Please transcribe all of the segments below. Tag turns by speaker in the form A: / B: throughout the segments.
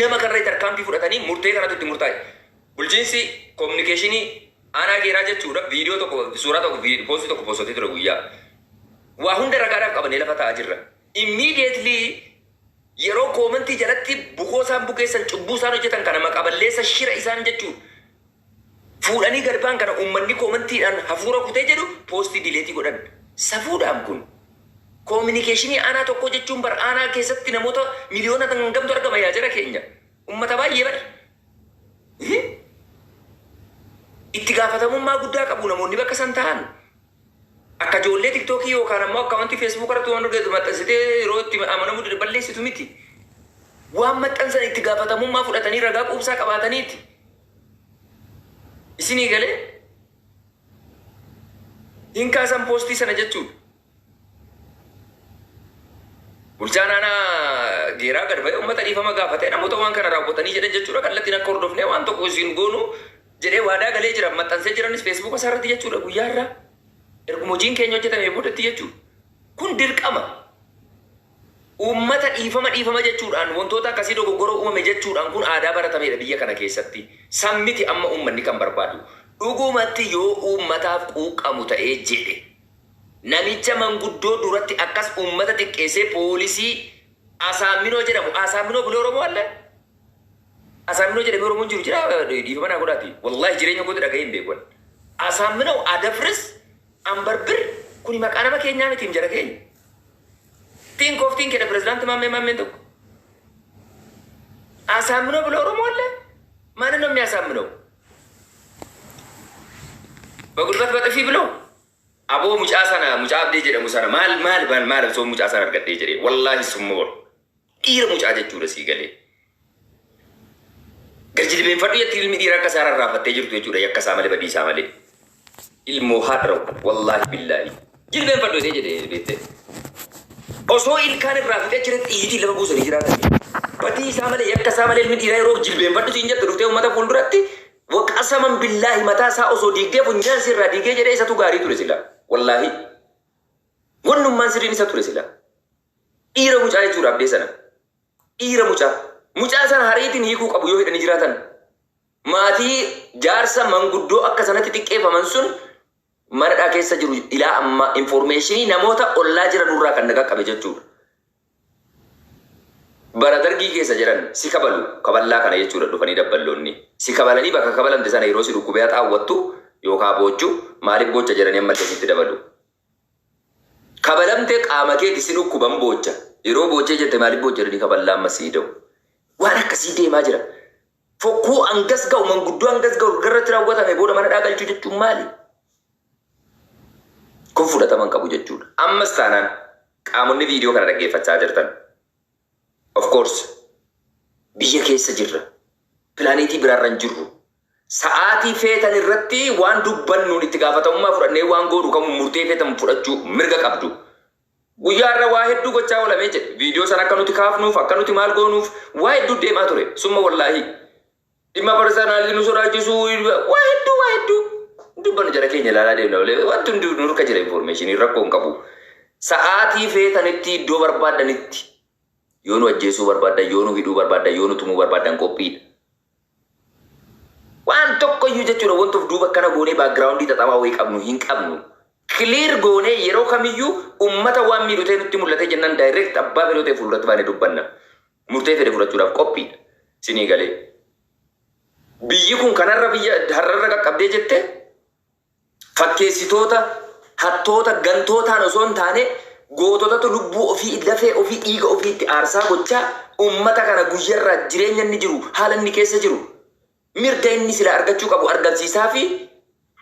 A: nama karra tarkaanfii fudhatanii murtee kanatu itti murtaa'e. Bulchiinsi kominikeeshinii aanaa geeraa jechuudha viidiyoo tokko suuraa tokko poostii tokko poostotee ture guyyaa. Waa hunda ragaadhaaf qabannee lafa taa'aa jirra. Immediately yeroo koomentii jalatti bukoo isaan bukeessan cubbuu isaan hojjetan kana maqaballeessa shira isaan jechuudha. Fuudhanii garbaan kana uummanni koomentiidhaan hafuura kutee jedhu poostii dileetii godhan. Safuudhaan kun kominikeeshinii aanaa tokko jechuun bara aanaa keessatti namoota miliyoona gamtu argama yaa jara keenya. Uummata baay'ee bara. Itti gaafatamummaa guddaa qabu namoonni bakka san ta'an. Akka ijoollee tiktookii yookaan ammoo akka wanti feesbuuk irratti waan argatu maxxansitee yeroo itti amanamu balleessitu miti. Waan maxxansan itti gaafatamummaa fudhatanii ragaa quubsaa qabaataniiti. Isinii galee hin kaasan poostii sana jechuudha. Bulchaan aanaa geeraa gad ba'ee uummata dhiifama gaafatee namoota waan kana raawwatanii jedhan jechuudha. Kallattiin akka hordofnee waan tokko isin goonu jedhee waadaa galee jira. Maxxansee jiranis feesbuuka isaarratti jechuudha guyyaa irraa. Erguma hojiin keenya hojjetamee boodatti jechuudha. Kun dirqama. Uummata dhiifama jechuudhaan wantoota akkasii dogoggoroo uumame jechuudhaan kun aadaa baratameedha biyya kana keessatti. Sammiti amma uummanni kan barbaadu. Dhugumatti yoo uummataaf quuqamu ta'ee jedhe namicha manguddoo duratti akkas uummata xiqqeessee poolisii Asaaminoo jedhamu. Asaaminoo bulee Oromoo allee. Asaaminoo jedhamee Oromoon jiru jira dhiifama naa godhaati. Wallaahi jireenya gooti dhaga'ee hin beekwan. Asaaminoo adafris ambarbir kuni maqaa nama keenyaa miti jara keenya. Think of think the president mammee tokko. Asaaminoo bulee Oromoo allee. Maana namni Asaaminoo? Bagulbat baxafii biloo. Aboo mucaa sana mucaa abdee jedhamu sana maal soo mucaa sana argadhee jedhee wallaahi summoo dhiira mucaa jechuudha sii galee. Garjilbeenfadhu yetti ilmi dhiira akka isaa rarraafattee jirtu jechuudha yakka isaa malee badii isaa malee. Ilmoo haadha wallaahi billaahi. Jilbeenfadhu jedhee beektee. Osoo ilkaan irraa fidee jiretti dhiitii lafa buusanii jiraatan. Badii isaa malee yakka isaa malee ilmi dhiiraa yeroo jilbeenfadhu siin jettu dhuftee uummata fuulduratti waqasaman billaahi mataa isaa osoo diigdee funyaan sirraa diigee jedhee isatu gaarii ture sila. Wallahi wannummaan sirriin isa ture sila. Dhiira mucaa jechuudha abdee sana. Dhiira mucaa sana hariitiin hiikuu qabu yoo hidhanii jiraatan. Maatii jaarsa manguddoo akka sanatti xiqqeeffaman sun manadhaa keessa jiru ilaa amma informeeshinii namoota ollaa jiran irraa kan nagaa qabe jechuudha. Bara dargii keessa jiran si kabalu kaballaa kana jechuudha dhufanii dabballoonni. Si kabalanii bakka kabalamte sana yeroo si dhukkubee xaawwattu yookaan boojjuu maaliif boocha jedhanii amma itti dabalu. Kabalamtee qaama keetti si dhukkuban boocha. Yeroo boochee jette maaliif boocha jedhanii kaballaa amma sii da'u. Waan akkasii deemaa jira. Fokkuu angas ga'u manguddoo angas ga'u garratti raawwatame booda mana dhaagalchuu jechuun maali? Kun fudhataman qabu jechuudha. Ammas taanaan qaamonni viidiyoo kana dhaggeeffachaa jirtan. Of course biyya keessa jirra. Pilaaneetii biraarra hin jirru. Sa'aatii feetan irratti waan dubbannuun itti gaafatamummaa fudhannee waan goonu kan murtee feetan fudhachuu mirga qabdu. Guyyaa irra waa hedduu gochaa oolamee jedhe. Viidiyoo sana akka nuti kaafnuuf akka nuti maal goonuuf waa hedduu deemaa ture. Summa wallaahi dhimma personaalii nu sodaachisuu waa hedduu dubbannu jara keenya ilaalaa deemna malee wanti hundi nurka jira informeeshinii rakkoo hin qabu. Sa'aatii feetanitti iddoo barbaadanitti yoo nu ajjeesuu barbaadan yoo nu hidhuu barbaadan yoo nu tumuu barbaadan qophiidha. Waan tokko iyyuu jechuudha wantoota duuba kana goonee baakgiraawundii xaxamaa wayii qabnu hin qabnu. Clear goonee yeroo kamiyyuu ummata waan miidhutee nutti mul'atee jennaan direct abbaa fedhoo ta'e fuulduratti baanee dubbanna. Murtee fedhe fudhachuudhaaf qophiidha. Sinii galee. Biyyi kun kanarra biyya har'arra qaqqabdee jette fakkeessitoota hattoota gantootaan osoo hin taane goototatu lubbuu ofii lafee ofii dhiiga ofiitti aarsaa gochaa ummata kana guyyarraa jireenya inni jiru haala inni keessa jiru mirga inni sila argachuu qabu argamsiisaa fi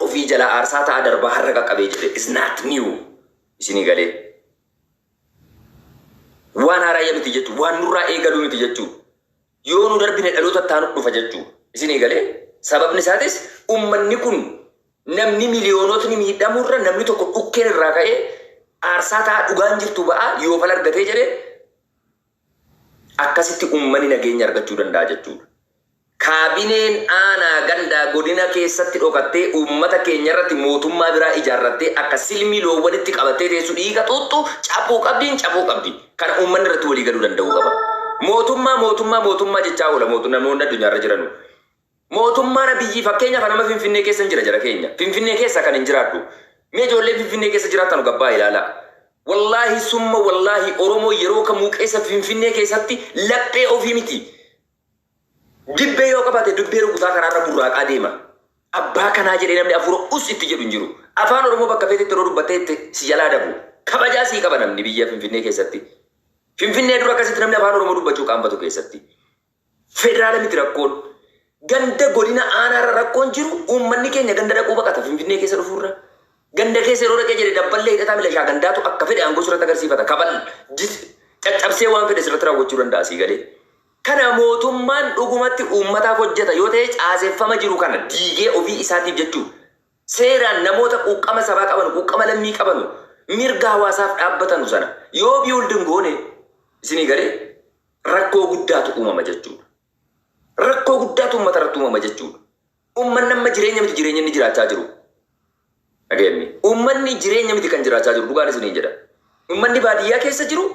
A: ofii jala aarsaa ta'a darbaa har'a qaqqabee jedhe is not new. Isinii galee waan haaraa miti jechuudha waan nurraa eegaluu miti jechuudha yoo nu darbine dhaloota taanu dhufa jechuudha. Isinii galee sababni isaatis ummanni kun namni miliyoonotni miidhamurra namni tokko dhukkeen irraa ka'ee aarsaa ta'a dhugaan jirtu ba'a yoo fal argatee jedhe akkasitti ummanni nageenya argachuu danda'a jechuudha. Kaabineen aanaa gandaa godina keessatti dhokattee ummata keenya irratti mootummaa biraa ijaarrattee akka silmii loowwanitti qabattee teessu dhiiga xuuxxu cabuu qabdi. Kana ummanni irratti walii galuu danda'uu qaba. mootummaa jechaa oola namoonni addunyaarra jiranu. Mootummaan biyyi fakkeenyaaf nama Finfinnee keessa hin jira keenya. Finfinnee keessa kan hin jiraadhu. Mee ijoollee Finfinnee keessa jiraatan gabbaa ilaala. Wallaahi summa wallaahi Oromoo yeroo kamuu keessa Finfinnee keessatti laphee ofii miti. Dibbee yoo qabaate dibbee rukutaa karaarra burraaqaa deema. Abbaa kanaa jedhee namni afur itti jedhu hin jiru. Afaan Oromoo bakka feetetti yeroo dubbatteetti si jalaa dabu. Kabajaa sii qaba namni biyya Finfinnee keessatti. Finfinnee dura akkasitti namni afaan Oromoo dubbachuu qaanfatu keessatti. Federaala miti rakkoon. Ganda godina aanaarra rakkoon jiru uummanni keenya ganda dhaquu baqata Finfinnee keessa dhufuurra. Ganda keessa yeroo dhaqee jedhe dabballee hidhataa milishaa gandaatu akka fedhe aangoo sirratti agarsiifata. Kabal caccabsee waan fedhe sirratti raawwachuu danda'a sii galee. Kana mootummaan dhugumatti uummataaf hojjeta yoo ta'e caaseeffama jiru kana diigee ofii isaatiif jechuudha. Seeraan namoota quuqqama sabaa qaban, quuqqama lammii qaban, mirga hawaasaaf dhaabbatan sana yoo biyyooldiin goone isinii galee rakkoo guddaatu uumama jechuudha. Rakkoo guddaatu uummata irratti uumama jechuudha. Uummanni amma jireenya miti jireenya inni jiraachaa jiru. Dhageenyi. Uummanni jireenya miti kan jiraachaa jiru dhugaan isinii jedha. Uummanni baadiyyaa keessa jiru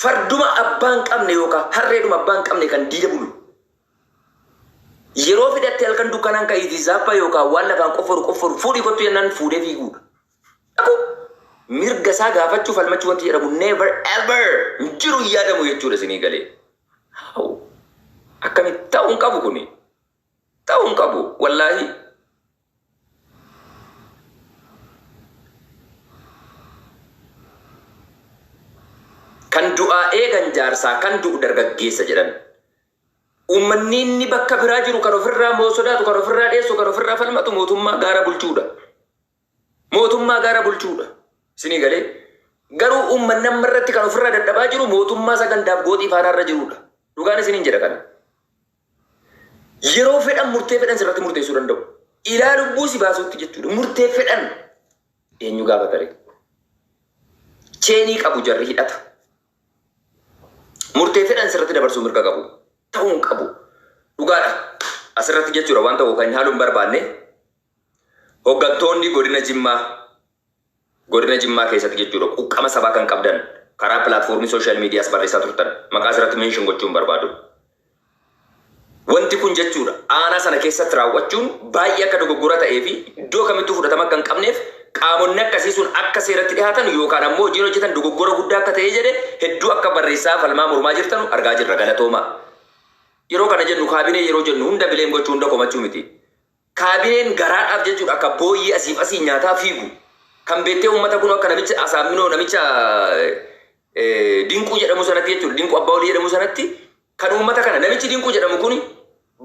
A: farduma abbaan qabne yookaan harreeduma abbaan qabne kan diida bulu. Yeroo fidattee halkan dukkanaan ka'iitii zaappa yookaan waan lafaan qofforu fuudhii kottu yennaan fuudhee fiiguudha. Mirga isaa gaafachuu falmachuu wanti jedhamu never ever jiru yaadamu jechuudha isinii galee. Akkamitti ta'uun qabu kuni? Ta'uun qabu wallaahi. Kan du'aa eegan jaarsaa kan du'u dargaggeessa jedhan. Uummanni inni bakka biraa jiru kan ofirraa moo sodaatu kan ofirraa dheessu kan ofirraa falmatu mootummaa gaara bulchuudha. Mootummaa gaara bulchuudha. Isinii galee garuu uummanni amma irratti kan ofirraa dadhabaa jiru mootummaa sagandaaf gooxii faanaarra jirudha. Dhugaan isiniin jedha kana. Yeroo fedhan murtee fedhan sirratti murteessuu danda'u. Ilaa lubbuu si baasuutti jechuudha. Murtee fedhan eenyu gaafatare? Cheenii qabu jarri hidhata. Murtee fedhan sirratti dabarsuu mirga qabu. Ta'uun qabu. Dhugaadha. Asirratti jechuudha waan ta'u kan haaluun barbaanne hooggantoonni godina Jimmaa keessatti jechuudha quuqqama sabaa kan qabdan karaa pilaatfoormii sooshaal miidiyaas barreessaa turtan maqaa asirratti meenshin gochuun barbaadu. Wanti kun jechuudha aanaa sana keessatti raawwachuun baay'ee akka dogoggora ta'ee fi iddoo kamittuu fudhatama akka hin qabneef qaamonni akkasii sun akka seeratti dhiyaatan yookaan ammoo hojiin hojjetan dogoggora guddaa akka ta'ee jedhe hedduu akka barreessaa falmaa mormaa jirtan argaa jirra galatooma. Yeroo kana jennu kaabinee yeroo jennu hunda bileen gochuu hunda komachuu miti. Kaabineen garaadhaaf jechuudha akka booyyee asiif asii nyaataa fiigu. Kan beektee uummata kun akka namicha asaaminoo namicha dinquu jedhamu sanatti jechuudha dinquu abbaa olii jedhamu sanatti kan uummata kana namichi dinquu jedhamu kuni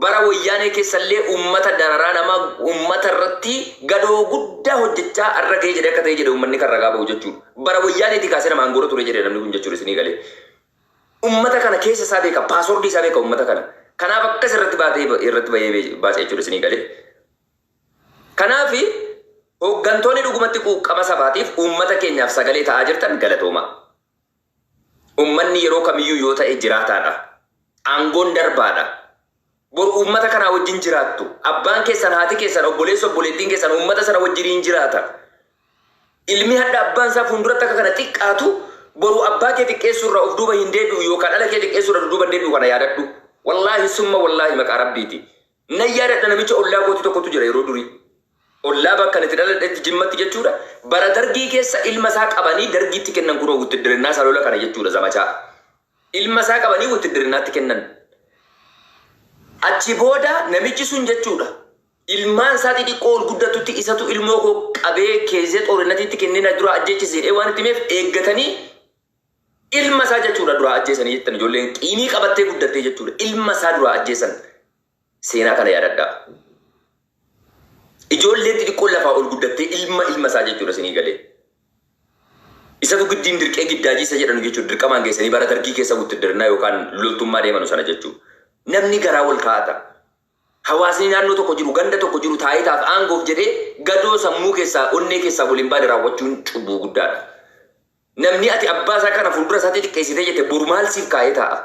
A: bara wayyaanee keessallee uummata dararaa nama uummata irratti gadoo guddaa hojjechaa arra ga'ee jedhe akka ta'e jedhe uummanni kan ragaa ba'u jechuudha. Bara wayyaaneeti kaasee nama aangoo ture jedhe namni kun jechuudha isinii galee. Uummata kana keessa isaa beeka paasoordii isaa beeka uummata kana. Kanaaf akkas irratti baasee jechuudha isinii galee. Kanaaf hooggantoonni dhugumatti quuqqama sabaatiif uummata keenyaaf sagalee ta'aa jirtan galatooma. Uummanni yeroo kamiyyuu yoo ta'e jiraataadha. Aangoon darbaadha. Boru uummata kanaa wajjin jiraattu. Abbaan keessan haati keessan obboleettiin keessan uummata sana wajjin jiraata. Ilmi hadda abbaan isaa fuulduratti akka kana xiqqaatu boru abbaa kee xiqqeessuurra of duuba hin deebi'u yookaan dhala kee xiqqeessuurra duuba hin deebi'u kana yaadadhu. Wallaahi summa wallaahi maqaa rabbiiti. Na yaadadha namicha ollaa kootii tokkotu jira yeroo durii. Ollaa bakka itti dhaladhetti jimmatti jechuudha. Bara dargii keessa ilma isaa qabanii dargiitti kennan kunoo wuttidirinnaa salola kana jechuudha zamachaa. Ilma isaa qabanii wuttidirinnaatti kennan. Achi booda namichi sun jechuudha. Ilmaan isaa xixiqqoo ol guddatutti isatu ilmoo koo qabee keezee xoorinatiitti kennina dura ajjeechise waan itti meef eeggatanii ilma isaa jechuudha dura ajjeesanii jettan ijoolleen qiimii qabattee guddattee jechuudha. Ilma isaa dura ajjeesan seenaa kana yaadadhaa. Ijoolleen xixiqqoo lafaa ol guddattee ilma isaa jechuudha isinii galee. Isatu giddiin dirqee giddaajiisa jedhanu jechuudha dirqamaan geessanii bara dargii keessa wuttidirinnaa yookaan loltummaa deemanu sana jechuudha. Namni garaa wal kaa'ata. Hawaasni naannoo tokko jiru ganda tokko jiru taayitaaf aangoof jedhee gadoo sammuu keessaa onnee keessaa waliin baade raawwachuun cubbuu guddaadha. Namni ati abbaa isaa kana fuuldura isaatti xiqqeessitee jette boru maal siif kaa'ee taa'a?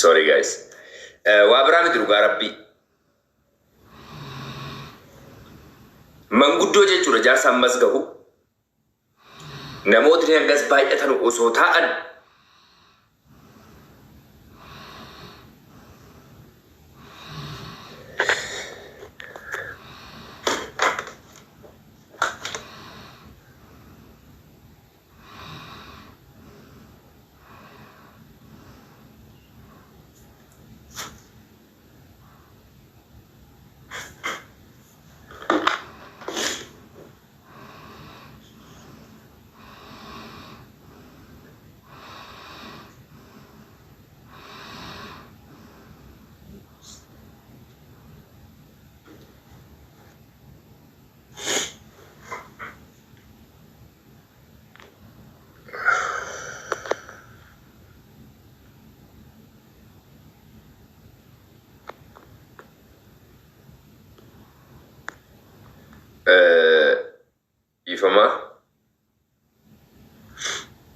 A: Sorry guys. Waa biraa miti dhugaa rabbii. Manguddoo jechuudha jaarsa ammas gahu. Namootni hangas baay'atan osoo taa'an ifamaa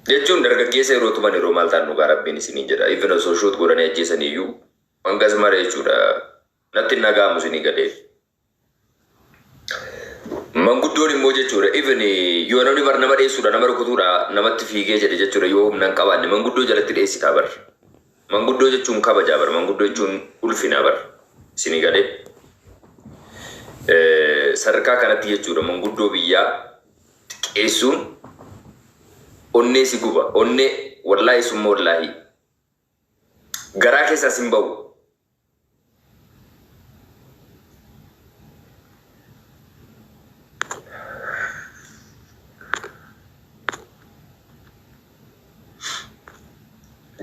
A: jechuun dargaggeessa yeroo tuman yeroo maal ta'an dhugaa rabbiin isiniin jedha. Even osoo shoot godhanii ajjeesanii iyyuu hangas mara jechuudha natti nagaamu isinii gadee. Manguddoon immoo jechuudha even yoo namni bar nama dheessuudha nama rukutuudha namatti fiigee jedhe jechuudha yoo humna hin qabaanne manguddoo jalatti dheessitaa bar. Manguddoo jechuun kabajaa bar. Manguddoo jechuun ulfinaa bar isinii gadee. Sadarkaa kanatti jechuudha manguddoo biyyaa xiqqeessuun onnee si guba. Onnee wallaahi summa wallaahi garaa keessaas hin ba'u.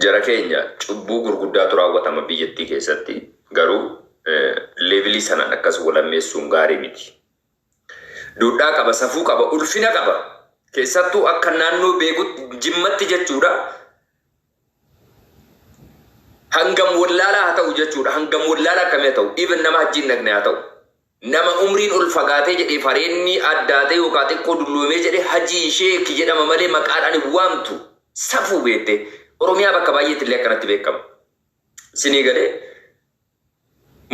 A: Jara keenya cubbuu gurguddaatu raawwatama biyyattii keessatti garuu levelii sanaan akkas walammeessuun gaarii miti. Duudhaa qaba, safuu qaba, ulfina qaba. Keessattuu akka naannoo beekutti jimmatti jechuudha. Hangam wallaalaa haa ta'u jechuudha. Hangam wallaalaa akkamii haa ta'u. Even nama hajjiin dhaqne haa ta'u. Nama umriin ol fagaatee jedhee fareenni addaatee yookaan xiqqoo dulloomee jedhee hajii sheekii jedhama malee maqaadhaan waamtu safuu beekte. Oromiyaa bakka baay'eetti illee akkanatti beekama. Isinii galee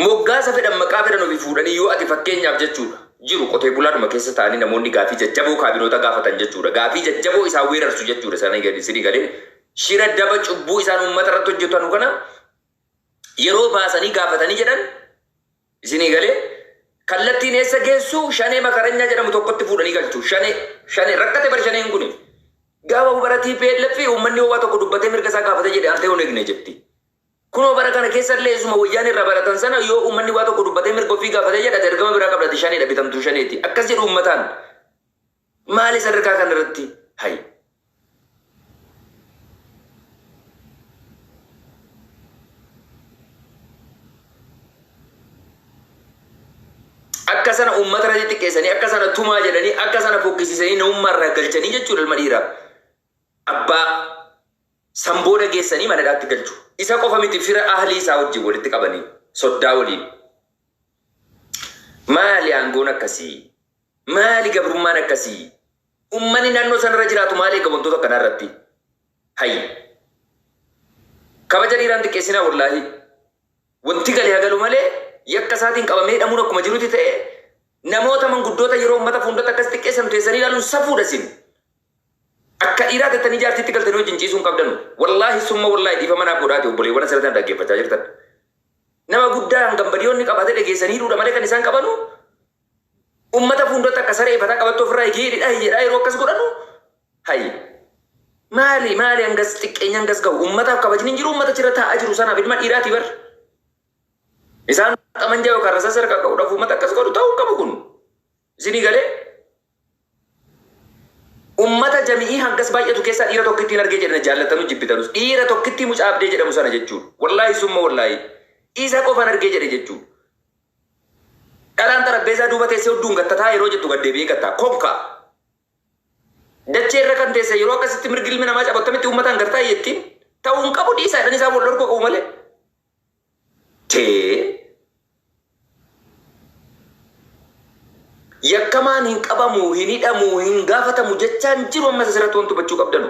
A: moggaasa fedhan maqaa fedhan ofii fuudhanii yoo ati fakkeenyaaf jechuudha. Jiru qotee bulaadhuma keessa ta'anii namoonni gaafii jajjaboo kaabinoota gaafatan jechuudha. Gaafii jajjaboo isaan weerarsu jechuudha. Sana gadi isinii galee shira daba cubbuu isaan uummata irratti hojjetan kana yeroo baasanii gaafatanii jedhan isinii galee kallattiin eessa geessu shanee makaranyaa jedhamu tokkotti fuudhanii galchu. Shanee rakkate bar shaneen kuni. Gaafa baratii peellaffi uummanni ho'aa tokko dubbatee mirga isaa gaafate jedhe antee hoon eegne jetti. Kunoo bara kana keessa illee isuma wayyaan irra baratan sana yoo uummanni waa tokko dubbatee mirga ofii gaafate jedhate ergama biraa qabdati shaneedha bitamtuu shaneeti. Akkas jedhu uummataan maali sadarkaa kana irratti hayi. Akka sana uummata irratti xiqqeessanii akka sana tumaa jedhanii akka sana fokkisiisanii namummaa irraa galchanii jechuudha ilma dhiiraa. Abbaa sambooda geessanii manadhaatti galchu. Isa qofa miti fira ahlii isaa wajjin walitti qabanii soddaa waliin. Maali aangoon akkasii? Maali gabrummaan akkasii? Uummanni naannoo sanarra jiraatu maali eega wantoota akkanaa irratti? Hayyi. Kabaja dhiiraan xiqqeessinaa wallaahi. Wanti galee hagalu malee yakka isaatiin qabamee hidhamuun akkuma jirutti ta'e namoota manguddoota yeroo uummata fuuldratti akkas xiqqeessan teessanii ilaaluun safuudha sin. Akka dhiiraa tettanii jaartiitti galtanii wajjin ciisuun qabdanu. Wallaahi summa wallaahi dhiifa manaaf godhaate obboleewwan asirratti dhaggeeffachaa jirtan. Nama guddaa hangam badiyoonni qabatee dhageessanii hidhuudha malee kan isaan qabanu. Uummata fuuldratti akka saree ifataa qabattu ofirraa hidhaa yeroo akkas godhanu. Hayyi. Maali hangas xiqqeenya hangas gahu uummataaf kabajni hin jiru uummata jira taa'aa jiru sanaaf ilma dhiiraati bar. Isaan qamanjaa yookaan rasaa sarkaa qabuudhaaf uummata akkas godhu ta'uu qabu kun. Isinii galee ummata jamii hangas baay'atu keessa dhiira tokkittiin argee jedhana jaallatanu jibbitanus dhiira tokkitti mucaa abdee jedhamu sana jechuudha. Wallaahi summa wallaahi isa qofan argee jedhe jechuudha. Dhalaan tarabbeessaa duuba teessee hedduun gattataa yeroo jettu gaddeebi'ee gattaa kokka. Dachee irra kan teesse yeroo akkasitti mirgi ilmi namaa cabattamitti uummataan gartaa jettiin ta'uu hin qabu dhiisaa jedhanii isaa wal dorgoo qabu malee. Yakkamaan hin qabamu, hin hidhamu, hin gaafatamu jechaan jiru amma asirratti wantu hubachuu qabdanu.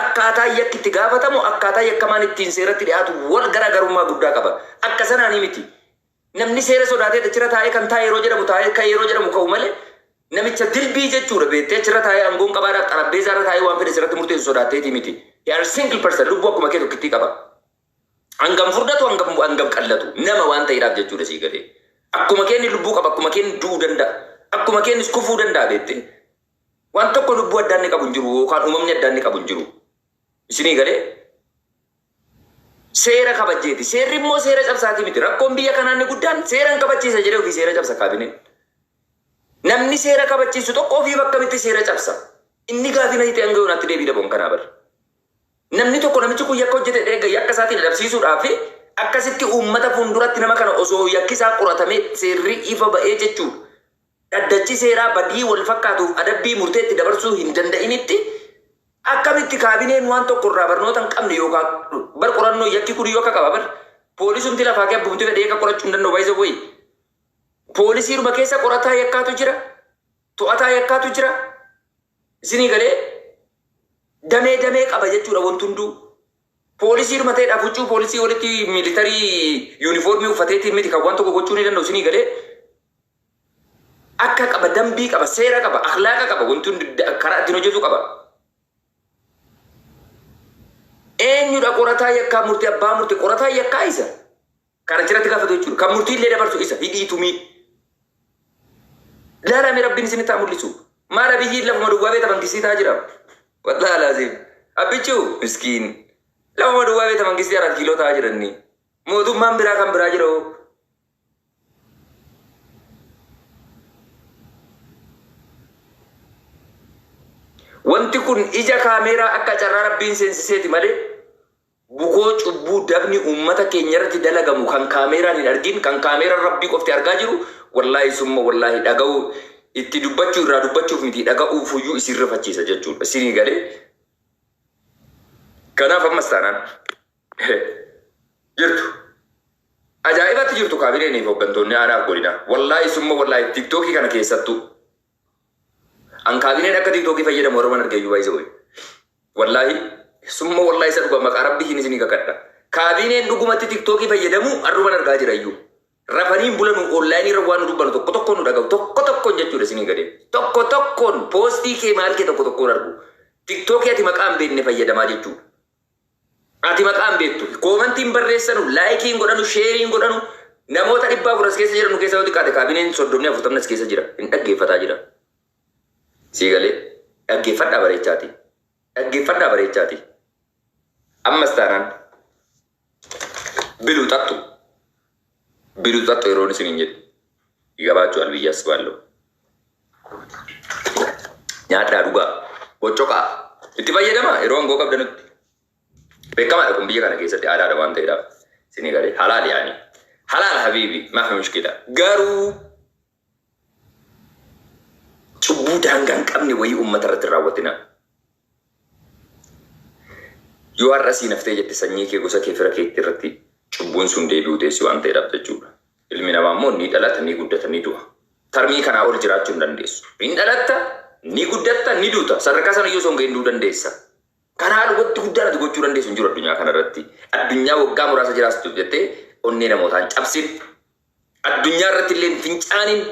A: akkaataa yakki itti gaafatamu akkaataa yakkamaan ittiin seeratti dhiyaatu wal garaagarummaa guddaa qaba. Akka sanaanii miti. Namni seera sodaatee achirra taa'ee kan taa'e yeroo jedhamu taa'ee kan yeroo jedhamu ka'u malee namicha dilbii jechuudha beektee achirra taa'ee aangoon qabaadhaaf xarabbeezaarra taa'ee waan fedhe sirratti murteessu sodaatteeti miti. Yaar single person lubbuu akkuma kee tokkittii qaba. Hangam furdatu hangam qallatu nama waan ta'eedhaaf jechuudha sii galee. Akkuma keenni lubbuu qaba akkuma keenni du'uu danda'a. Akkuma keennis kufuu danda'a beektee. Waan tokko lubbuu addaan ni qabu hin jiru yookaan uumamni addaan ni qabu hin jiru. Isinii galee seera kabajeeti. Seerri immoo seera cabsaati miti. Rakkoon biyya kanaa inni guddaan seeraan kabachiisa jedhee ofii seera cabsa kaabineen. Namni seera kabachiisu tokko ofii bakka miti seera cabsa. Inni gaafii na hiite hanga yoonaatti deebii dhabuun kanaa bara. Namni tokko namichi kun yakka hojjete dheega yakka isaatiin adabsiisuudhaaf akkasitti uummata fuulduratti nama kana osoo yakki isaa qoratamee seerri ifa ba'ee jechuudha. Dhaddachi seeraa badii wal fakkaatuuf adabbii murteetti dabarsuu hin danda'initti akkamitti kaabineen waan tokko irraa barnoota hin qabne yookaan bar qorannoo yakki kun yoo akka qaba bar poolisumti lafaa kee abbumti fedhee akka qorachuu hin danda'u baay'isa wayi. Poolisiidhuma keessa qorataa yakkaatu jira. To'ataa yakkaatu jira. Isinii galee damee qaba jechuudha wanti hunduu. Poolisiidhuma ta'eedhaaf huccuu poolisii walitti miilitarii yuunifoormii uffateetiin miti kan waan tokko gochuu ni danda'u isinii galee. Akka qaba dambii qaba seera qaba akhlaaqa qaba wanti hundi karaa ittiin hojjetu qaba. Eenyudha qorataa yakkaa murtii abbaa murtii qorataa yakkaa isa kana jiratti gaafatu jechuudha kan murtii illee dabarsu isa hidhiitumii. Laalame rabbiin isinitti haa mul'isu. Maala biyyi lafuma duwwaa beeta mangistii taa jira. Wallaahi laazim. Abbichuu miskiin lafuma duwwaa beeta mangistii 4 kiiloo taa jiranni. Mootummaan biraa kan biraa jira. Wanti kun ija kaameeraa akka carraa rabbiin seensiseeti malee bukoo cubbuu dabni uummata keenya irratti dalagamu kan kaameeraan hin argin kan kaameeraan rabbii qofti argaa jiru wallaahi summa wallaahi dhaga'uu itti dubbachuu irraa dubbachuuf miti dhaga'uuf iyyuu isin rifachiisa jechuudha. Isinii galee kanaaf ammas taanaan jirtu ajaa'ibatti jirtu kaabineen hooggantoonni aanaaf godina wallaahi summa wallaahi tiktookii kana keessattuu. An kaabineen akka tiktokii fayyadamu warra man argeeyyuu baay'isa wayi. Wallaahi summa wallaahi isa dhuga maqaa rabbii hin isinii kakadha. Kaabineen dhugumatti tiktokii fayyadamu arruman argaa jira iyyuu. Rafaniin bulanu onlaayinii irra waan nu dubbanu tokko tokkoon nu dhagahu tokko tokkoon jechuudha isinii gadee. Tokko tokkoon poostii kee maal kee tokko tokkoon argu. Tiktokii ati maqaa hin beekne fayyadamaa jechuudha. Ati maqaa hin beektu. Koomantiin barreessanu, laayikiin godhanu, sheeriin godhanu namoota 400 as keessa jiran nu keessa yoo xiqqaate kaabineen 30 as keessa jira. Hin dhaggeeffataa jira. Siigalee dhaggeeffadhaa bareechaati. Dhaggeeffadhaa bareechaati. Ammas taanaan biluu xaxxu. Biluu xaxxu yeroon isin hin jedhu. Gabaachuu albiyyaas baalloo. Nyaadhaa dhugaa. Boccoqaa. Itti fayyadama yeroo hangoo qabdanutti. Beekamaadha kun biyya kana keessatti aadaadha waan ta'eedhaaf. Isinii galee halaal yaani. Halaal habiibi maafi mushkila. Garuu cubbuu daangaa hin qabne wayii uummata irratti raawwatina. Yoo har'a sii naftee jette sanyii kee gosa kee fira keetti irratti cubbuun sun deebi'uu teessi waan ta'eedhaaf jechuudha. Ilmi namaa immoo ni dhalata ni guddata ni du'a. Tarmii kanaa ol jiraachuu hin dandeessu. Ni dhalatta ni guddatta ni duuta. Sadarkaa sana yoo songa hinduu dandeessa. Karaa wanti guddaan ati gochuu dandeessu hin jiru addunyaa kanarratti. Addunyaa waggaa muraasa jiraatu jettee onnee namootaan cabsin. Addunyaa irratti illee fincaanin.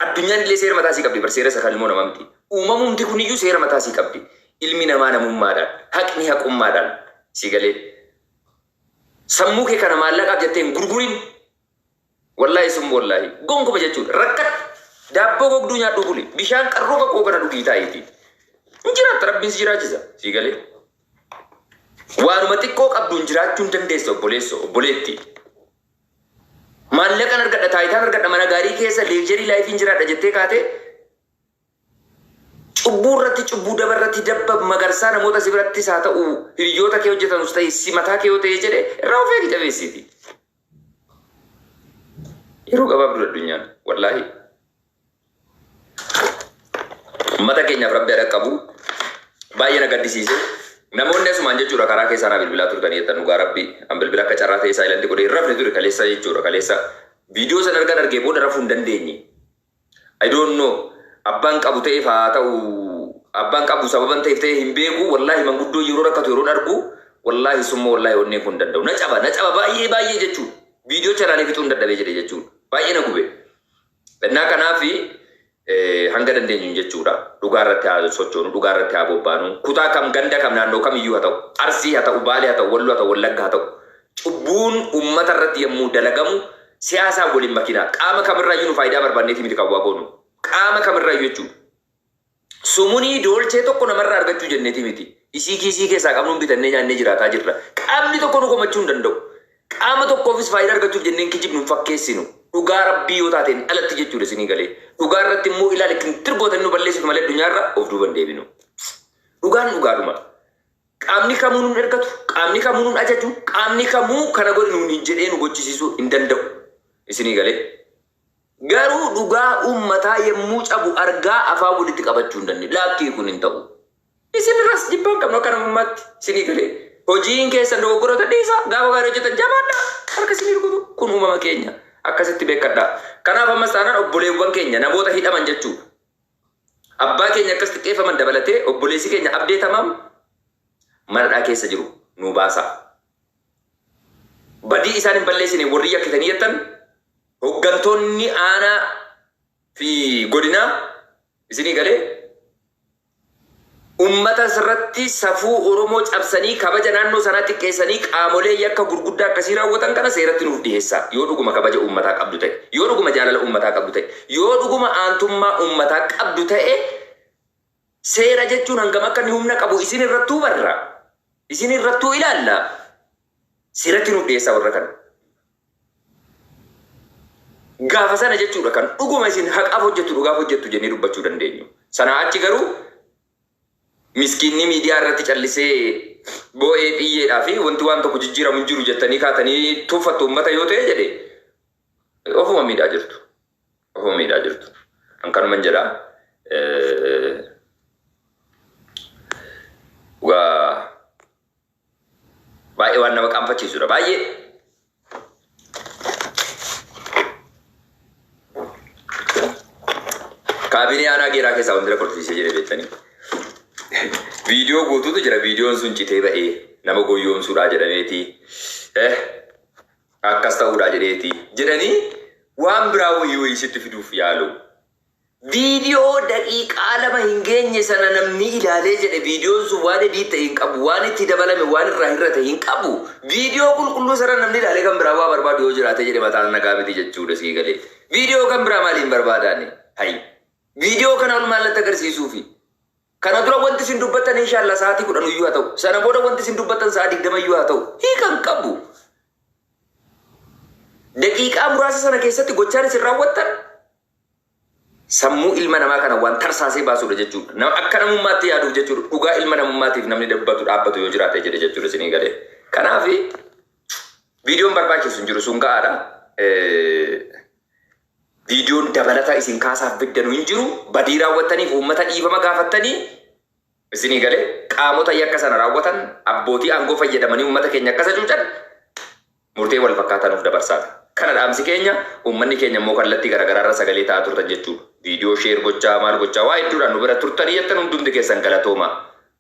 A: Addunyaan illee seera mataa sii qabdi barseera isa kan ilmoo nama miti. Uumamumti kuniyyuu seera mataa sii qabdi. Ilmi namaa namummaadhaan haqni haqummaadhaan sii galee. Sammuu kee kana maallaqaaf jettee hin gurgurin. Wallaahi summa wallaahi gonkuba jechuudha. Rakkat daabboo gogduu nyaadhu buli bishaan qarroo qaqqoo kana dhugii taa'iiti. Hin jiraatta rabbiin si jiraachisa sii galee. Waanuma xiqqoo qabduun jiraachuu hin dandeessa obboleetti. Maallaqan argadha taayitaan argadha mana gaarii keessa leekjarii laayifiin jiraadha jettee kaate cubbuu irratti cubbuu daba irratti dabba magarsaa namoota si birattis haa ta'u hiriyoota kee hojjetanus ta'e si mataa kee yoo ta'e jedhe irraa of eegi jabeessiiti. Yeroo gabaabduu addunyaan wallaahi uummata keenyaaf rabbi adda qabu baay'ee na gaddisiise. Namoonni asumaan jechuudha karaa keessaa na bilbilaa turtanii jettan dhugaa rabbii an bilbila akka carraa ta'e saayilantii godhee rafne ture kaleessa jechuudha kaleessa viidiyoo sana argan argee booda rafuu hin dandeenye. I don't know abbaan qabu ta'eef haa ta'u abbaan qabu sababan ta'eef ta'e hin beeku wallahi manguddoo yeroo rakkatu yeroo argu wallahi summa wallahi onnee kun danda'u na caba baay'ee jechuu viidiyoo chanaalee fixuun dadhabee jedhe jechuun baay'ee na gube innaa kanaafi hanga dandeenyu jechuudha dhugaa irratti haa sochoonu dhugaa irratti haa bobbaanu kutaa kam ganda kam naannoo kam iyyuu haa ta'u Arsii haa ta'u Baalee haa ta'u Walloo haa ta'u Wallagga haa ta'u cubbuun ummata irratti yommuu dalagamu siyaasaa waliin makinaa qaama kamirraayyuu nu faayidaa barbaanneeti miti kan waa goonu qaama kamirraayyuu jechuudha. Sumunii dolchee tokko namarraa argachuu jenneeti miti. Isii kiisii keessaa qabnuun bitannee nyaannee jiraataa jirra. Qaamni tokko nu komachuu hin danda'u. Qaama tokkoofis faayidaa argachuuf jenneen kijibnu hin fakkeessinu. Dhugaa rabbii yoo taateen alatti jechuudha isinii galee. Dhugaa irratti immoo ilaali tirgoota nu balleessitu malee addunyaarra of duuban deebinu. Dhugaan dhugaadhuma. Qaamni kamuu nun ergatu, qaamni kamuu nun ajaju, qaamni kamuu kana godhi nuun hin jedhee nu gochisiisuu hin danda'u. Isinii galee. Garuu dhugaa ummataa yemmuu cabu argaa afaan walitti qabachuu hin dandeenye. Laakkii kun hin ta'u. Isin irras jibbaan qabnu akka namummaatti isinii galee. Hojiin keessan dogoggoroota dhiisaa gaafa gaarii hojjetan jabaadha. Harka isinii rukutu kun uumama keenya akkasitti beekadha. Kanaaf ammas taanaan obboleewwan keenya namoota hidhaman jechuudha. Abbaa keenya akkas xiqqeeffaman dabalatee obboleessi keenya abdeetamaam manadhaa keessa jiru nu baasa. Badii isaan hin balleessine warri yakkitanii jettan hoggantoonni aanaa fi godinaa isinii galee ummata irratti safuu Oromoo cabsanii kabaja naannoo sanaa xiqqeessanii qaamolee yakka gurguddaa akkasii raawwatan kana seeratti nuuf dhiyeessa. Yoo dhuguma kabaja ummataa qabdu ta'e, yoo dhuguma jaalala ummataa qabdu ta'e, yoo dhuguma aantummaa ummataa qabdu ta'e seera jechuun hangam akka inni humna qabu isin irrattuu barra. Isin irrattuu ilaalla. Seeratti nuuf dhiyeessa warra kana. Gaafa sana jechuudha kan dhuguma isin haqaaf hojjettu dhugaaf hojjettu jennee dubbachuu dandeenyu. Sana achi garuu miskiinni miidiyaa irratti callisee boo'ee xiyyeedhaa fi wanti waan tokko jijjiiramu hin jiru jettanii kaatanii tuffattu uummata yoo ta'e jedhe ofuma miidhaa jirtu. Ofuma miidhaa jirtu. Hankanuman jedhaa. Baay'ee waan nama qaanfachiisudha. Baay'ee. Kaabinee aanaa geeraa keessaa wanti rakkoo jedhee beektanii. Viidiyoo gootuutu jira. Viidiyoon sun citee ba'ee nama goyyoomsuudhaa jedhameeti. Akkas ta'uudhaa jedheeti. Jedhanii waan biraa wayii sitti fiduuf yaalu. Viidiyoo daqiiqaa lama hin geenye sana namni ilaalee jedhe viidiyoon sun waan edii ta'e hin qabu. Waan itti dabalame waan irraa hir'ate hin qabu. Viidiyoo qulqulluu sana namni ilaalee kan biraa waa barbaadu yoo jiraate jedhe mataan nagaa miti jechuudha sii galee. Viidiyoo kan biraa maaliin barbaadaani? Hayi. Viidiyoo kana ol maallatti agarsiisuufi. Kana dura wanti isin dubbattan inshallah sa'aatii 10 iyyuu haa ta'u. Sana booda wanti isin dubbattan sa'aatii 20 iyyuu haa ta'u. Hiikan qabu. Daqiiqaa muraasa sana keessatti gochaan isin raawwattan sammuu ilma namaa kana waan tarsaasee baasuudha jechuudha. Nama akka namummaatti yaaduuf jechuudha. Dhugaa ilma namummaatiif namni dhaabbatu yoo jiraate jedhe jechuudha isinii galee. Kanaaf viidiyoon barbaachisu hin jiru sun ga'aadha. Viidiyoon dabalataa isin kaasaaf biddanuu hin jiru. Badii raawwattaniif uummata dhiifama gaafattanii isinii galee qaamota yakka sana raawwatan abbootii aangoo fayyadamanii uummata keenya akkasa cuucan murtee wal fakkaataa nuuf dabarsaata. Kana dhaamsi keenya uummanni keenya immoo kallattii garaagaraarra sagalee ta'aa turtan jechuudha. Viidiyoo sheer gochaa maal gochaa waa hedduudhaan nu bira turtanii jettan hundumti keessan galatooma.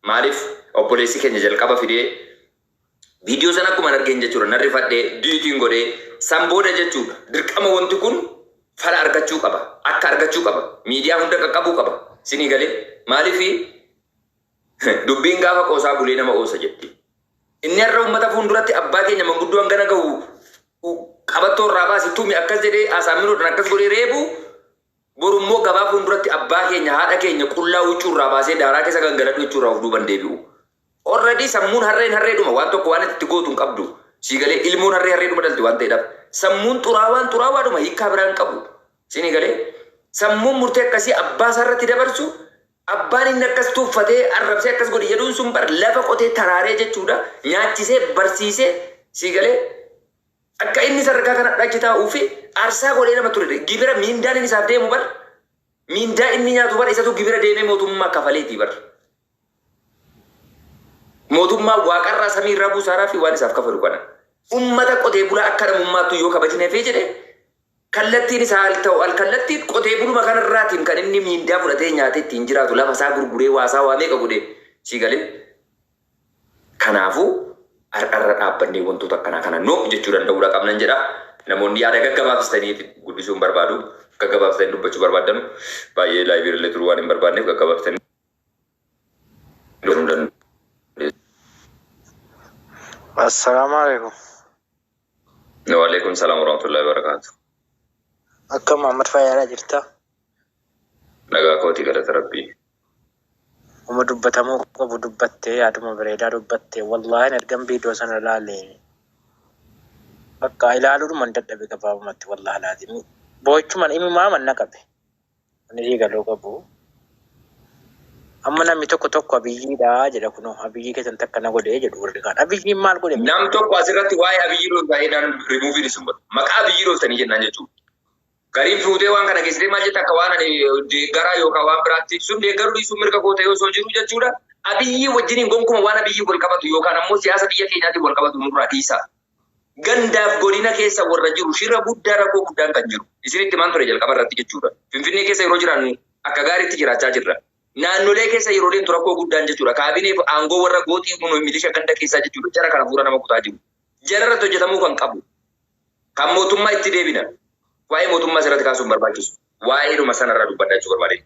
A: Maaliif obboleessi keenya jalqaba fidee viidiyoo sana akkuma argeen jechuudha narri fadhee diitiin godhee san booda jechuudha. Dirqama wanti kun fala argachuu qaba. Akka argachuu qaba. Miidiyaa hunda qaqqabuu qaba. Isinii galee maaliifi dubbiin gaafa qoosaa bulee nama oosa jetti. Inni har'a uummata fuulduratti abbaa keenya manguddoo hangana gahu qabattoo irraa baasi tuumi akkas jedhee asaaminaadhaan akkas godhee reebu boru immoo gabaa fuulduratti abbaa keenya haadha keenya qullaa huccuu irraa baasee daaraa keessa gangaladhu jechuurraa of duuban deebi'u. Already sammuun harreedhuma waan tokko waan itti gootu hin qabdu. Sii galee ilmoon harreedhuma dhalti waan ta'eedhaaf. Sammuun xuraawaadhuma hiikaa biraan qabu. Sii galee sammuun murtee akkasii abbaa isaarratti dabarsu abbaan inni akkas tuuffatee arrabsee akkas godhi jedhuun sun bar lafa qotee taraaree jechuudha. Nyaachisee barsiisee sii galee akka inni sadarkaa kana dhachi taa'uu fi aarsaa godhee nama ture. Gibira miindaan inni isaaf deemu bar miindaa inni nyaatu bar isatu gibira deemee mootummaa kafaleetii bar. Mootummaa waaqarraa samiirraa buusaaraa fi waan isaaf kafalu kana. Ummata qotee bulaa akka namummaattu yoo kabajneefee jedhe kallattiin isaa ta'u kallattiin qotee buluma kanarraatiin kan inni miindaa fudhatee nyaatee ittiin jiraatu lafa isaa gurguree waasaa waa meeqa godhee si galee kanaafuu har'arra dhaabbannee wantoota akkanaa kana noop jechuu danda'uudha qabnan jedha namoonni yaada gaggabaabsitanii guddisuun barbaadu gaggabaabsitanii dubbachuu barbaadanu baay'ee laayibiirlee turuu waan hin barbaadneef gaggabaabsitanii
B: Assalamu alaikum.
A: Waalaikum salam warahmatullahi wabarakatuh.
B: Akka Muhammad Fayyaaraa jirta.
A: Nagaa kooti galata rabbii.
B: Uma dubbatamuu qabu dubbattee yaaduma bareedaa dubbattee wallahi ergan viidiyoo sana ilaalee bakka ilaaluudhuman dadhabe gabaabumatti wallahi laazimi. Boochuman imimaa manna qabe. Ani galoo qabu. Amma namni tokko abiyyiidha jedha kunoo abiyyi keessan takka na godhee jedhu warri kaan abiyyiin maal godhe
A: nam tokko asirratti waa'ee abiyyi roos baay'inaan rimuuviin isin godhu maqaa abiyyi roostanii jennaan jechuudha. Gariin fuutee waan kana keessatti maal jetta akka waan ani deeggaraa yookaan waan biraatti sun deeggaruu dhiisuun mirga koo ta'ee osoo jiru jechuudha. Abiyyi wajjiniin gonkuma waan abiyyi wal qabatu yookaan ammoo siyaasa biyya keenyaatiin wal qabatu nurraa dhiisa. Gandaaf godina keessa warra jiru shirra guddaa rakkoo guddaan kan jiru. Isinitti maan ture jalqaba irratti jechuudha. Finfinnee keessa yeroo jiran akka gaariitti jiraachaa jirra. Naannolee keessa yeroo deemtu rakkoo guddaan jechuudha. Kaabineef aangoo warra gootii kun milisha ganda keessaa jechuudha. Jara kana fuula nama kutaa jiru. Jara irratti hojjetamuu kan qabu. Kan mootummaa itti deebina. Waa'ee mootummaa asirratti kaasuun barbaachisu. Waa'ee dhuma sanarraa dubbadhaa jechuu barbaade.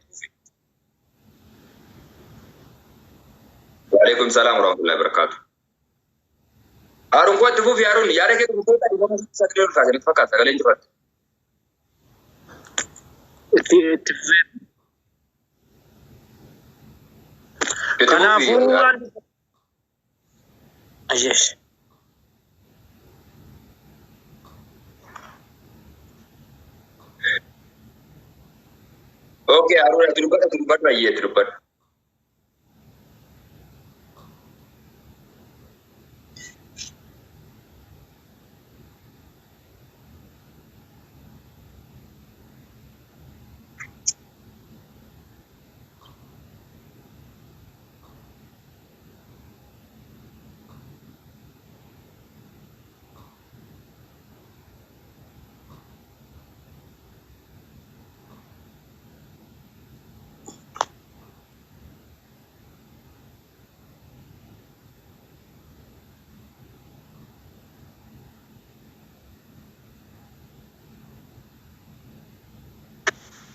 A: Waalaikum salam warahmatullahi wabarakatuh. Haarun koo itti fufi Haarun yaada kee dhufuuta dhibama sagalee ol kaasanitti fakkaata sagalee injifatte.
B: itti fufi. Kanaafuu yes.
A: Okay, Haarun ati dubbadhu baay'ee ati dubbadhu.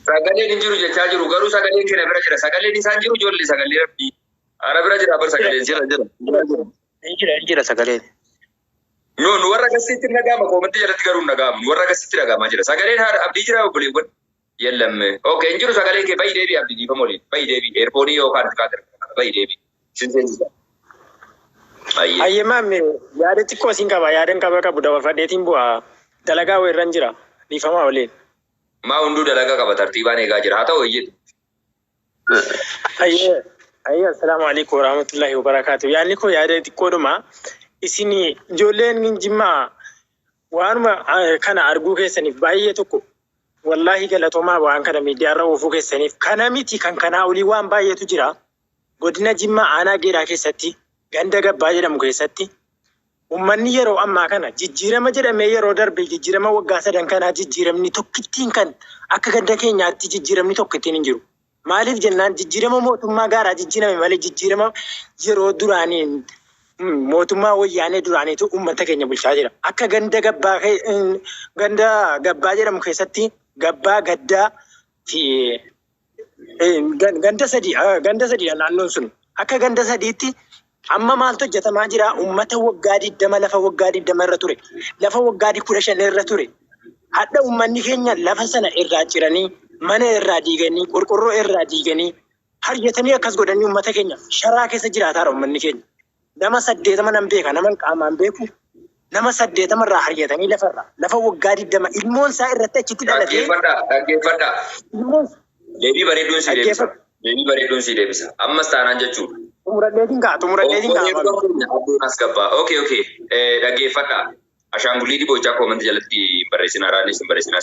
A: Sagaleen hin jiru jechaa jiru garuu sagaleen keenya bira jira. Sagaleen isaan jiru ijoollee sagalee rabbii. Ara bira jira bar sagaleen
B: Jira sagaleen.
A: Nu warra gasitti nagama koomatti jalatti garuu nagamu. Warra gasitti nagamaa jira. Sagaleen haadha abdii jira obboleewwan. Yellam. Okay, hin jiru sagaleen kee bayi deebii abdii dhiifa mooli. Bayi deebii eerfoonii yookaan kaater. Bayi deebii. Sinseensisa.
B: Ayyee maammi yaada xiqqoo siin qaba yaadan qabu dabarfadheetiin bu'aa dalagaa weerran jira dhiifamaa waliin.
A: Ma hunduu dalagaa qaba tartiibaan eegaa jira haa ta'u eeyyatu.
B: Ayyee assalaamu alaikum warahmatullahi wabarakatuh. Yaadni koo yaada xiqqoodhuma isin ijoolleen Jimmaa waanuma kana arguu keessaniif baay'ee tokko wallahi galatoomaa waan kana miidiyaarra oofuu keessaniif kana miti kan kanaa olii waan baay'eetu jira. Godina Jimmaa aanaa geeraa keessatti ganda gabbaa jedhamu keessatti ummanni yeroo ammaa kana jijjiirama jedhamee yeroo darbe jijjiirama waggaa 3 kanaa jijjiiramni tokkittiin kan akka ganda keenyaatti jijjiiramni tokkittiin hin jiru. Maaliif jennaan jijjiirama mootummaa gaaraa jijjiirame malee jijjiirama yeroo duraanii mootummaa wayyaanee duraaniitu uummata keenya bulchaa jira. Akka ganda gabbaa jedhamu keessatti gabbaa gaddaa fi ganda sadii naannoon sun akka ganda sadiitti amma maaltu hojjetamaa jira uummata waggaa 20 lafa waggaa 20 irra ture lafa waggaa 15 irra ture hadda uummanni keenya lafa sana irraa ciranii mana irraa diiganii qorqorroo irraa diiganii harjatanii akkas godhanii uummata keenya sharaa keessa jiraataa uummanni keenya nama 80 nan beeka nama qaamaan beeku nama 80 irraa harjatanii lafa waggaa 20 ilmoon isaa irratti achitti dhalatee
A: dhaggeeffadha deebii bareeduun si deebisa ammas taanaan jechuudha.
B: Tumuradheetiin kaa.
A: Abduun as gabbaa. Okay. Dhaggeeffadha. Ashaangulliitii bochaa koomantii jalatti barreessinaa raadiyoo isin barreessinaa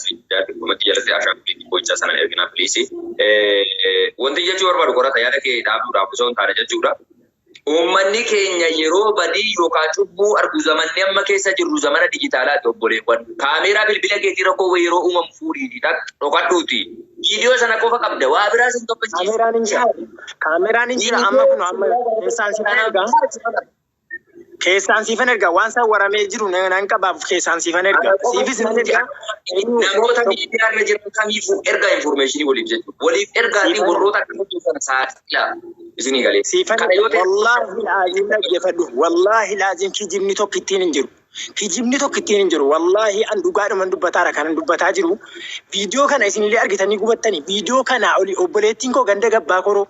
A: koomantii jalatti ashaangulliitii bochaa sana erginaa piliisi. Wanti jechuu barbaadu qorata yaada kee dhaabuudhaaf osoo hin taane jechuudha. Uummanni keenya yeroo badii yookaan cubbuu argu zamanni amma keessa jirru zamana dijitaalaati obboleewwan. Kaameeraa bilbila keetii rakkoo yeroo uumamu fuudhii dhokadhuuti. Viidiyoo sana qofa qabda waa biraas hin toppachiisu.
B: Kaameeraan hin jira amma kun amma keessaan siifan ergaa. Keessaan siifan ergaa waan isaan waramee jiru nan qabaaf keessaan siifan ergaa. Siifis nan ergaa.
A: Namoota miidiyaa irra jiran kamiifuu ergaa informationii waliif jechuudha. Waliif ergaatii warroota akkamitti sana saaxilaa. Isinii galee.
B: Wallahi laazim dhaggeeffadhu. Wallahi laazim kijibni tokko ittiin hin jiru. Kijibni tokko ittiin hin jiru. Wallahi an dhugaadhuman dubbataara kanan dubbataa jiru. Viidiyoo kana isinillee argitanii gubattanii. Viidiyoo kana obboleettiin koo ganda gabbaa koroo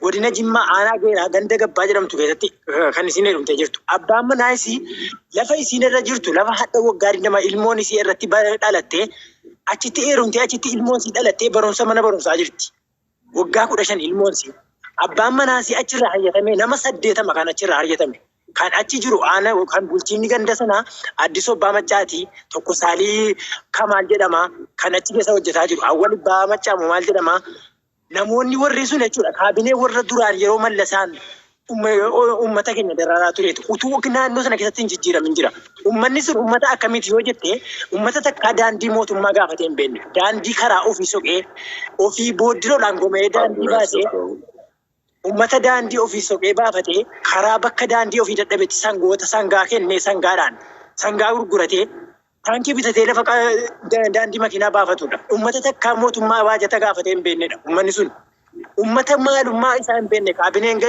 B: godina Jimmaa aanaa geeraa ganda gabbaa jedhamtu keessatti kan isin heerumtee jirtu. Abbaan manaa isii lafa isin irra jirtu lafa hadha waggaa 20 ilmoon isii irratti dhalattee achitti heerumtee achitti ilmoon isii dhalattee barumsa mana barumsaa jirti. Waggaa 15 ilmoon isii. Abbaan manaa isii achirraa hayyatame nama 80 kan achirraa hayyatame. Kan achi jiru aanaa kan bulchiinni ganda sanaa Addis Obbaa Maccaati tokko Saalii Kamaal jedhama kan achi keessa hojjetaa jiru. Awwal Obbaa Maccaamu maal jedhama. Namoonni warri sun jechuudha kaabinee warra duraan yeroo mallasaan uummata keenya dararaa tureetu utuu naannoo sana keessatti hin jijjiiramin jira. Uummanni sun uummata akkamiiti yoo jette uummata takka daandii mootummaa gaafatee hin beekne daandii karaa ofii soqee ofii booddiroodhaan gomee daandii baasee uummata daandii ofii soqee baafatee karaa bakka daandii ofii dadhabetti sangoota sangaa kennee sangaadhaan sangaa gurguratee taankii bitatee lafa daandii makiinaa baafatudha. Uummata takka mootummaa baajata gaafatee hin beeknedha. Uummanni sun uummata maalummaa isaa hin beekne kaabineen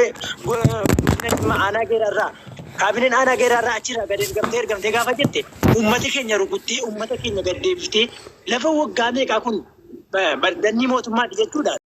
B: aanaa geerarraa kaabineen aanaa geerarraa achirraa gad ergamtee gaafa jette uummati keenya rukuttee uummata keenya gad deebiftee lafa waggaa meeqaa kun bardannii mootummaati jechuudha.